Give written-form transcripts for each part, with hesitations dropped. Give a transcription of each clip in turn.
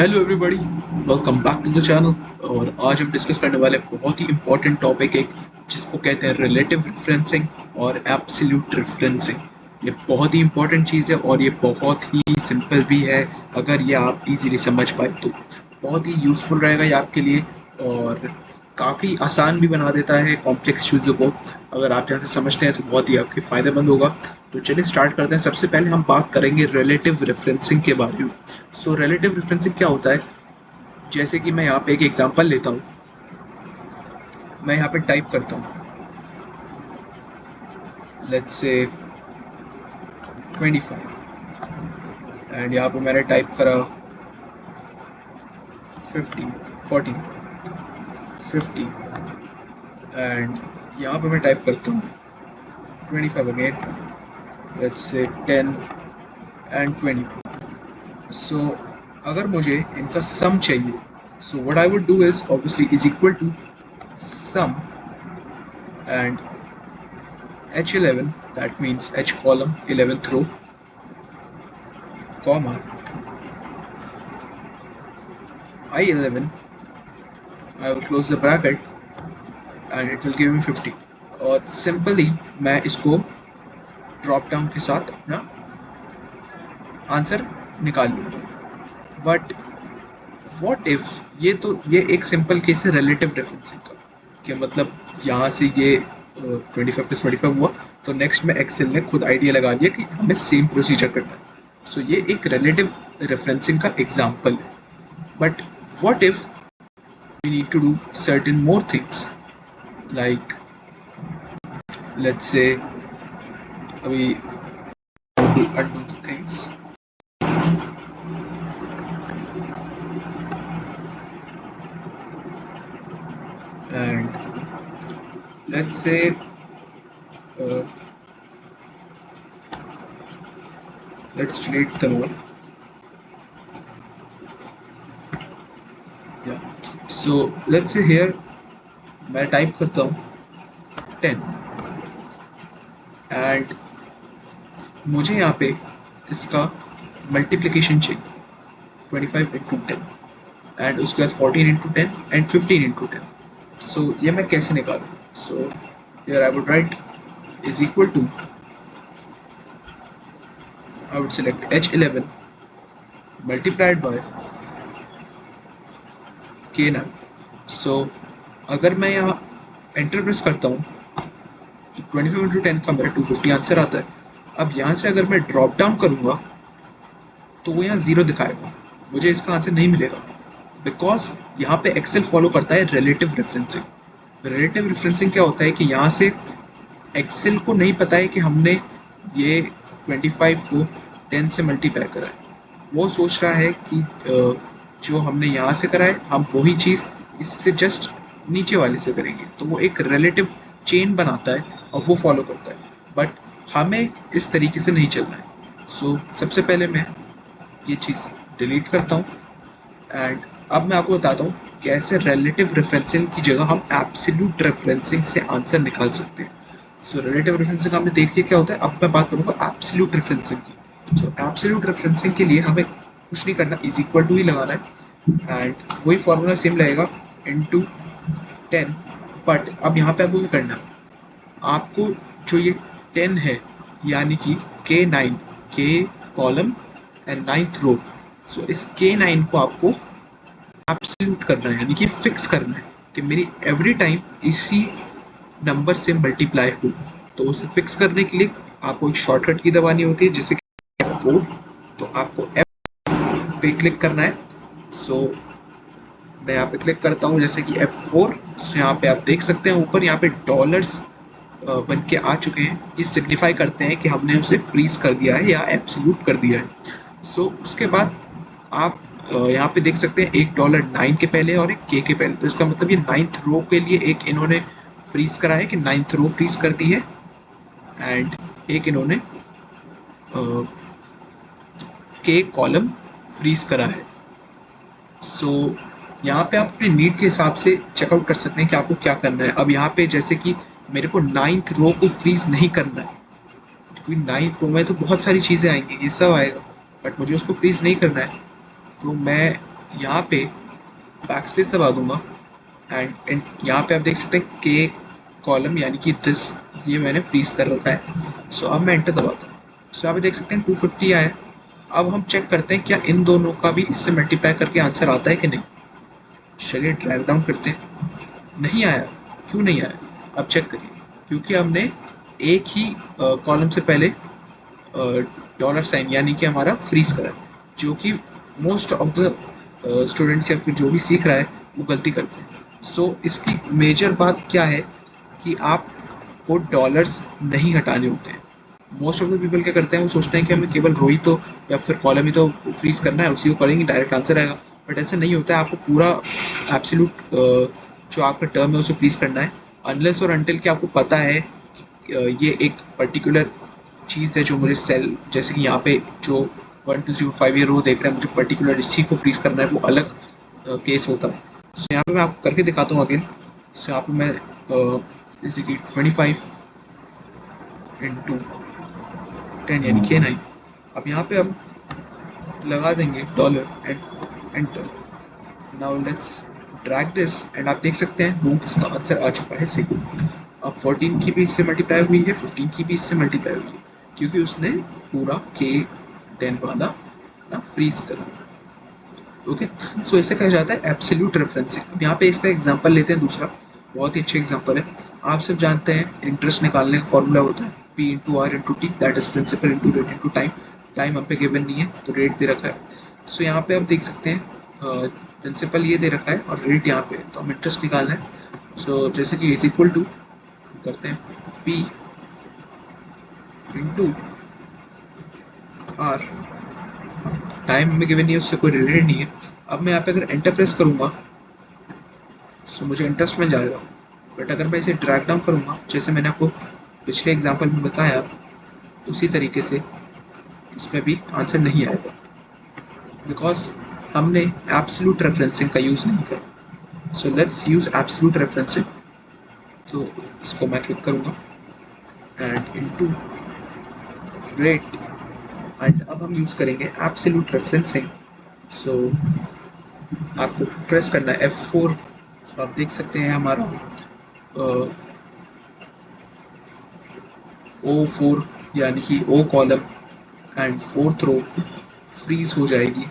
Hello everybody, welcome back to the channel. और आज हम डिस्कस करने वाले बहुत ही इम्पोर्टेंट टॉपिक एक जिसको कहते हैं रिलेटिव रेफरेंसिंग और एब्सोल्यूट रेफरेंसिंग। ये बहुत ही इम्पोर्टेंट चीज़ है और ये बहुत ही सिंपल भी है। अगर ये आप इजीली समझ पाए तो बहुत ही यूज़फुल रहेगा ये आपके लिए, और काफ़ी आसान भी बना देता है कॉम्प्लेक्स चीज़ों को। अगर आप ध्यान से समझते हैं तो बहुत ही आपके फ़ायदेमंद होगा। तो चलिए स्टार्ट करते हैं। सबसे पहले हम बात करेंगे रिलेटिव रेफरेंसिंग के बारे में। सो रिलेटिव रेफरेंसिंग क्या होता है? जैसे कि मैं यहाँ पे एक एग्जांपल लेता हूँ। मैं यहाँ पे टाइप करता हूँ, लेट्स से 25, एंड यहाँ पे मैंने टाइप करा 50, 40, 50, एंड यहाँ पे मैं टाइप करता हूँ 25 अगेन, लेट्स से 10 एंड 20। सो अगर मुझे इनका सम चाहिए, so what I would do is obviously is equal to sum and H11, that means H column 11th row, comma I11, I will close the bracket and it will give me 50। और simply मैं इसको drop down के साथ अपना answer निकाल लूँगा। But what if ये एक सिंपल केस है रिलेटिव रेफरेंसिंग का, कि मतलब यहाँ से ये 25 प्लस 25 हुआ, तो नेक्स्ट में एक्सेल ने खुद आइडिया लगा लिया कि हमें सेम प्रोसीजर करना है। सो ये एक रिलेटिव रेफरेंसिंग का एग्जाम्पल है। But what if we need to do certain more things? Like, let's say we undo the things, and let's say uh, let's delete the one. Yeah. So let's say here मैं type करता हूँ 10 and मुझे यहाँ पे इसका multiplication चाहिए 25 into 10 and उसके बाद 14 इंटू 10 एंड 15 इंटू 10। सो ये मैं कैसे निकालूँ? सो here I would write is equal to, I would select H11 multiplied by K9। So अगर मैं यहाँ एंटर प्रेस करता हूँ तो 25 इंटू 10 का मेरा 250 आंसर आता है। अब यहाँ से अगर मैं ड्रॉप डाउन करूँगा तो वो यहाँ ज़ीरो दिखाएगा, मुझे इसका आंसर नहीं मिलेगा, बिकॉज यहाँ पे एक्सेल फॉलो करता है रिलेटिव रेफरेंसिंग। रिलेटिव रेफरेंसिंग क्या होता है कि यहाँ से एक्सेल को नहीं पता है कि हमने ये 25 को 10 से मल्टीप्लाई करा है। वो सोच रहा है कि जो हमने यहाँ से करा है हम वही चीज़ इससे जस्ट नीचे वाले से करेंगे, तो वो एक रिलेटिव चेन बनाता है और वो फॉलो करता है। बट हमें इस तरीके से नहीं चलना है। सो सबसे पहले मैं ये चीज़ डिलीट करता हूँ एंड अब मैं आपको बताता हूँ कैसे रिलेटिव रेफरेंसिंग की जगह हम एब्सोल्यूट रेफरेंसिंग से आंसर निकाल सकते हैं। सो रिलेटिव रेफरेंसिंग हमने देख लिया क्या होता है। अब मैं बात करूँगा एब्सोल्यूट रेफरेंसिंग की। सो एब्सोल्यूट रेफरेंसिंग के लिए हमें कुछ नहीं करना, इज इक्वल टू ही लगाना है एंड वही फॉर्मूला सेम रहेगा इनटू 10। बट अब यहाँ पे आपको क्या करना है, आपको जो ये 10 है यानी कि K9, K column and 9th रो, सो इस K9 को आपको एब्सोल्यूट करना है, यानी कि फिक्स करना है कि मेरी एवरी टाइम इसी नंबर से मल्टीप्लाई हो। तो उसे फिक्स करने के लिए आपको एक शॉर्टकट की दबानी होती है जिससे कि F4, तो आपको F पे क्लिक करना है। सो मैं यहाँ पे क्लिक करता हूँ जैसे कि F4। सो यहाँ पे आप देख सकते हैं ऊपर यहाँ पे डॉलर्स बन के आ चुके हैं। ये सिग्निफाई करते हैं कि हमने उसे फ्रीज कर दिया है या एब्सोल्यूट कर दिया है। सो उसके बाद आप यहाँ पे देख सकते हैं एक $9 के पहले और एक K के पहले, तो इसका मतलब ये 9th रो के लिए एक इन्होंने फ्रीज करा है कि 9th रो फ्रीज कर दी है एंड एक इन्होंने K कॉलम फ्रीज करा है। सो यहाँ पे आप अपने नीड के हिसाब से चेकआउट कर सकते हैं कि आपको क्या करना है। अब यहाँ पे जैसे कि मेरे को 9th रो को फ्रीज नहीं करना है क्योंकि 9th रो में तो बहुत सारी चीज़ें आएंगी, ये सब आएगा, बट मुझे उसको फ्रीज नहीं करना है। तो मैं यहाँ पे बैक स्पेस दबा दूंगा एंड यहाँ पे आप देख सकते हैं के कॉलम यानी कि दिस ये मैंने फ्रीज कर रखा है। सो अब मैं एंटर दबाता हूँ। सो यहाँ पे देख सकते हैं 250 आया है। अब हम चेक करते हैं क्या इन दोनों का भी इससे मल्टीप्लाई करके आंसर आता है कि नहीं। चलिए ड्रैग डाउन करते हैं। नहीं आया। क्यों नहीं आया? अब चेक करिए, क्योंकि हमने एक ही कॉलम से पहले डॉलर साइन यानी कि हमारा फ्रीज करा है, जो कि मोस्ट ऑफ द स्टूडेंट्स या फिर जो भी सीख रहा है वो गलती करते हैं। सो इसकी मेजर बात क्या है कि आपको डॉलर्स नहीं हटाने होते हैं। मोस्ट ऑफ द पीपल क्या करते हैं, वो सोचते हैं कि हमें केवल रो ही तो या फिर कॉलम ही तो फ्रीज करना है, उसी को करेंगे डायरेक्ट आंसर आएगा। बट ऐसा नहीं होता है, आपको पूरा एब्सोल्यूट जो आपका टर्म है उसे फ्रीज करना है, अनलेस और अनटिल कि आपको पता है ये एक पर्टिकुलर चीज़ है जो मुझे सेल, जैसे कि यहाँ पे जो 1205 ये रो देख रहे हैं, मुझे पर्टिकुलर इसी को फ्रीज करना है, वो अलग केस होता है। सो यहाँ पे मैं आपको करके दिखाता हूँ अगेन। सो यहाँ पे मैं जैसे कि 25 इंटू 10 यानी के 9। अब यहाँ पे अब लगा देंगे dollar and enter. Now let's drag this and आप देख सकते हैं बूम, इसका आंसर आ चुका है सही। अब 14 की भी इससे मल्टीप्लाई हुई है, 15 की भी इससे मल्टीप्लाई हुई है, क्योंकि उसने पूरा के 10 वाला ना फ्रीज करा। ओके, सो इसे कहा जाता है एब्सोल्यूट रेफरेंसिंग। अब यहाँ पे इसका एग्जांपल लेते हैं दूसरा, बहुत ही अच्छा एग्जांपल है। आप सब जानते हैं इंटरेस्ट निकालने का फॉर्मूला होता है P into R into T, that is principal into rate into time. Time हम पे गिवन नहीं है तो रेट दे रखा है। सो यहाँ पे आप देख सकते हैं प्रिंसिपल ये दे रखा है और रेट यहाँ पे, तो हम इंटरेस्ट निकालना है। सो जैसे कि इज इक्वल टू करते हैं P इंटू आर, टाइम हमें गिवन नहीं है, उससे कोई रिलेटेड नहीं है। अब मैं यहाँ पे अगर एंटर प्रेस करूँगा सो मुझे इंटरेस्ट मिल जाएगा। बट अगर मैं इसे ड्रैग डाउन करूँगा, जैसे मैंने आपको पिछले एग्जांपल में बताया, उसी तरीके से इसमें भी आंसर नहीं आएगा, बिकॉज हमने एब्सोल्यूट रेफरेंसिंग का यूज़ नहीं करा। So let's use absolute referencing. तो इसको मैं क्लिक करूँगा एंड इनटू रेट एंड अब हम यूज़ करेंगे एब्सोल्यूट रेफरेंसिंग। सो आपको प्रेस करना है F4। सो आप देख सकते हैं हमारा O4 यानी कि O column and fourth row freeze हो जाएगी।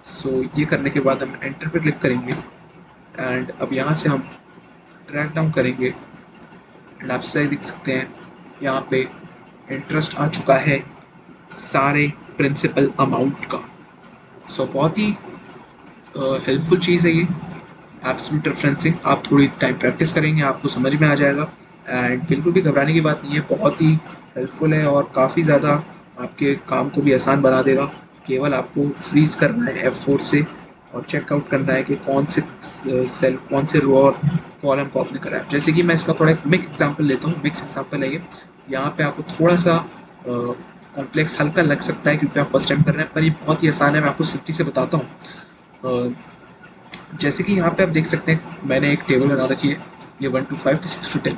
सो ये करने के बाद हम एंटर पे क्लिक करेंगे एंड अब यहाँ से हम ड्रैग डाउन करेंगे एंड आप सही देख सकते हैं यहाँ पे इंटरेस्ट आ चुका है सारे प्रिंसिपल अमाउंट का। सो बहुत ही हेल्पफुल चीज़ है ये एब्सोल्यूट रेफरेंसिंग। आप थोड़ी टाइम प्रैक्टिस करेंगे आपको समझ में आ जाएगा एंड बिल्कुल भी घबराने की बात नहीं है, बहुत ही हेल्पफुल है और काफ़ी ज़्यादा आपके काम को भी आसान बना देगा। केवल आपको फ्रीज करना है F4 से और चेकआउट करना है कि कौन से सेल, कौन से रो और कॉलम को आपने करा है। जैसे कि मैं इसका थोड़ा मिक्स एग्जाम्पल लेता हूँ, मिक्स एग्जाम्पल है ये। यहाँ पे आपको थोड़ा सा कॉम्प्लेक्स हल्का लग सकता है क्योंकि आप फर्स्ट टाइम कर रहे हैं, पर ये बहुत ही आसान है। मैं आपको सिंपली से बताता हूँ। जैसे कि यहाँ पे आप देख सकते हैं मैंने एक टेबल बना रखी है, ये 1 to 5 to 6 to 10।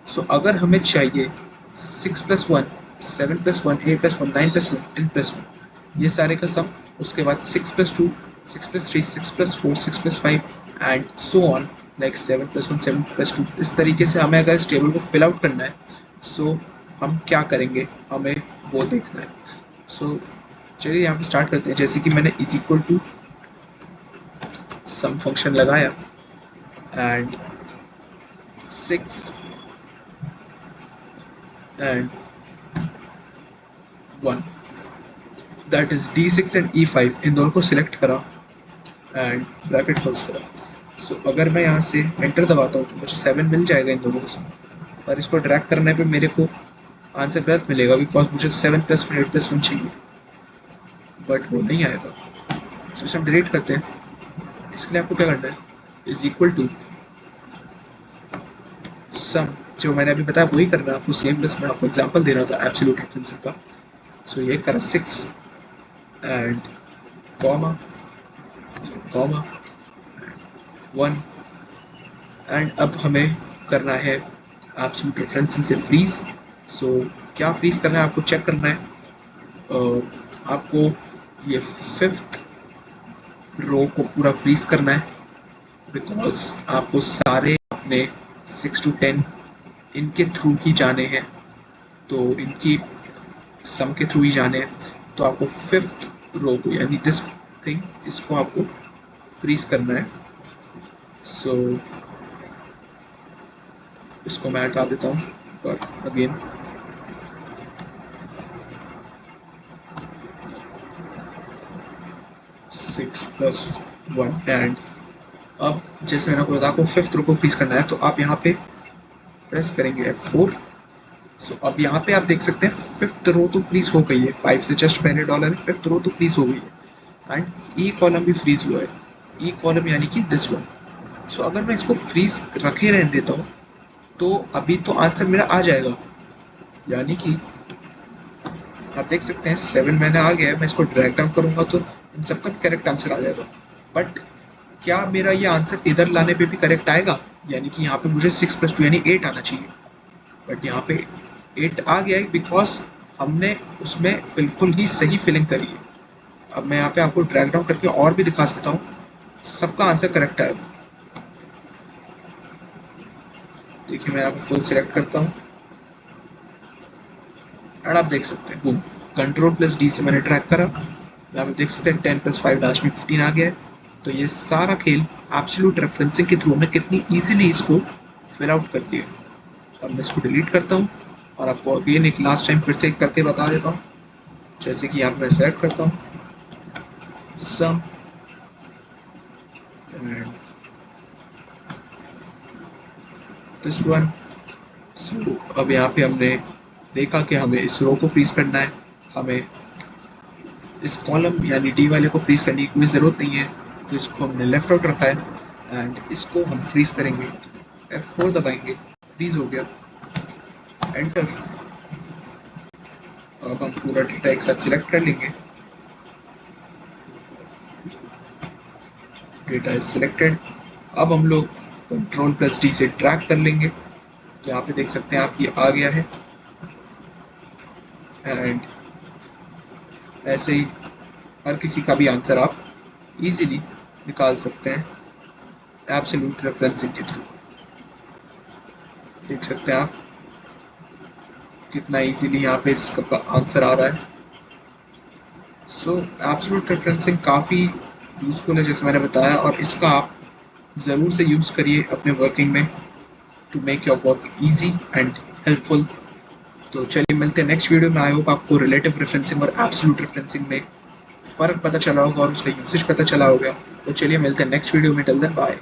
सो अगर हमें चाहिए 6 + 1 7 + 1 8 + 1 9 + 1 10 + 1 ये सारे का सम, उसके बाद 6 + 2 6 + 3 6 + 4 6 + 5 एंड सो ऑन, लाइक 7 + 1 7 + 2। इस तरीके से हमें अगर इस टेबल को फिल आउट करना है, सो हम क्या करेंगे हमें वो देखना है। सो चलिए यहाँ पे स्टार्ट करते हैं। जैसे कि मैंने is equal to sum function लगाया and 6 and 1, that is D6 and E5, इन दोनों को सिलेक्ट करा एंड ब्रैकेट क्लोज करा। सो अगर मैं यहाँ से एंटर दबाता हूँ तो मुझे 7 मिल जाएगा इन दोनों को सम, पर इसको ड्रैग करने पे मेरे को आंसर गलत मिलेगा बिकॉज मुझे 7 + 1 8 + 1 चाहिए, बट वो नहीं आएगा। सो इसे हम डिलीट करते हैं। इसके लिए आपको क्या करना है, इज इक्वल टू सम, जो मैंने अभी बताया वही करना है आपको सेम, प्लस मैं आपको एग्जांपल दे रहा था एब्सोल्यूट रेफरेंसिंग का। सो ये करा 6 एंड कॉमा कॉमा 1 एंड अब हमें करना है एब्सोल्यूट रेफरेंसिंग से फ्रीज। सो क्या फ्रीज करना है आपको चेक करना है। आपको ये 5th रो को पूरा फ्रीज करना है, बिकॉज आपको सारे अपने 6 to 10 इनके थ्रू ही जाने हैं, तो इनकी सम के थ्रू ही जाने हैं। तो आपको फिफ्थ रो को यानी दिस थिंग, इसको आपको फ्रीज करना है। सो इसको मैं हटा देता हूँ, पर again six plus one and अब जैसे मैंने आपको बताया आपको फिफ्थ रो को फ्रीज करना है, तो आप यहाँ पे प्रेस करेंगे F4। सो अब यहाँ पे आप देख सकते हैं फिफ्थ रो तो फ्रीज हो गई है, 5 से जस्ट पहले डॉलर है, फिफ्थ रो तो फ्रीज हो गई है एंड ई कॉलम भी फ्रीज हुआ है। ई कॉलम यानी कि दिस वन। सो अगर मैं इसको फ्रीज रखे रहने देता हूँ तो अभी तो आंसर मेरा आ जाएगा, यानी कि आप देख सकते हैं 7 मैंने आ गया है। मैं इसको ड्रैग डाउन करूंगा तो इन सबका भी करेक्ट आंसर आ जाएगा। बट क्या मेरा ये आंसर इधर लाने पे भी करेक्ट आएगा, यानी कि यहाँ पे मुझे 6 + 2 यानी 8 आना चाहिए, बट यहाँ पे 8 आ गया है बिकॉज हमने उसमें बिल्कुल ही सही फिलिंग करी है। अब मैं यहाँ पे आपको ड्रैग डाउन करके और भी दिखा सकता हूँ, सबका आंसर करेक्ट आएगा। देखिए मैं यहाँ पे फुल सिलेक्ट करता हूँ एंड आप देख सकते हैं बूम, Ctrl+D से मैंने ट्रैक करा, यहाँ पे देख सकते हैं 10 + 5 लास्ट में 15 आ गया है। तो ये सारा खेल एब्सोल्यूट रेफरेंसिंग के थ्रू हमने कितनी इजीली इसको फिल आउट कर दिया। अब मैं इसको डिलीट करता हूँ और आपको अगेन एक लास्ट टाइम फिर से एक करके बता देता हूँ। जैसे कि यहाँ पे मैं सेलेक्ट करता हूँ सम एंड दिस वन। सो अब यहाँ पे हमने देखा कि हमें इस रो को फ्रीज करना है, हमें इस कॉलम यानी डी वाले को फ्रीज करने की कोई ज़रूरत नहीं है, तो इसको हमने लेफ्ट आउट रखा है एंड इसको हम फ्रीज करेंगे। F4 दबाएंगे, फ्रीज हो गया, एंटर। अब हम पूरा डेटा एक साथ सिलेक्ट कर लेंगे, डेटा इज सिलेक्टेड। अब हम लोग Ctrl+D से ड्रैग कर लेंगे, तो यहाँ पे देख सकते हैं आप ये आ गया है एंड ऐसे ही हर किसी का भी आंसर आप इजीली निकाल सकते हैं एब्सोल्यूट रेफरेंसिंग के थ्रू। देख सकते हैं आप कितना इजीली यहाँ पे इसका आंसर आ रहा है। सो एब्सोल्यूट रेफरेंसिंग काफ़ी यूज़फुल है जैसे मैंने बताया, और इसका आप ज़रूर से यूज़ करिए अपने वर्किंग में to make your work easy and helpful. तो चलिए मिलते हैं नेक्स्ट वीडियो में। आई होप आपको रिलेटिव रेफरेंसिंग और एब्सोल्यूट रेफरेंसिंग में फ़र्क पता चला होगा और उसका यूसेज पता चला होगा। तो चलिए मिलते हैं नेक्स्ट वीडियो में। Till then bye.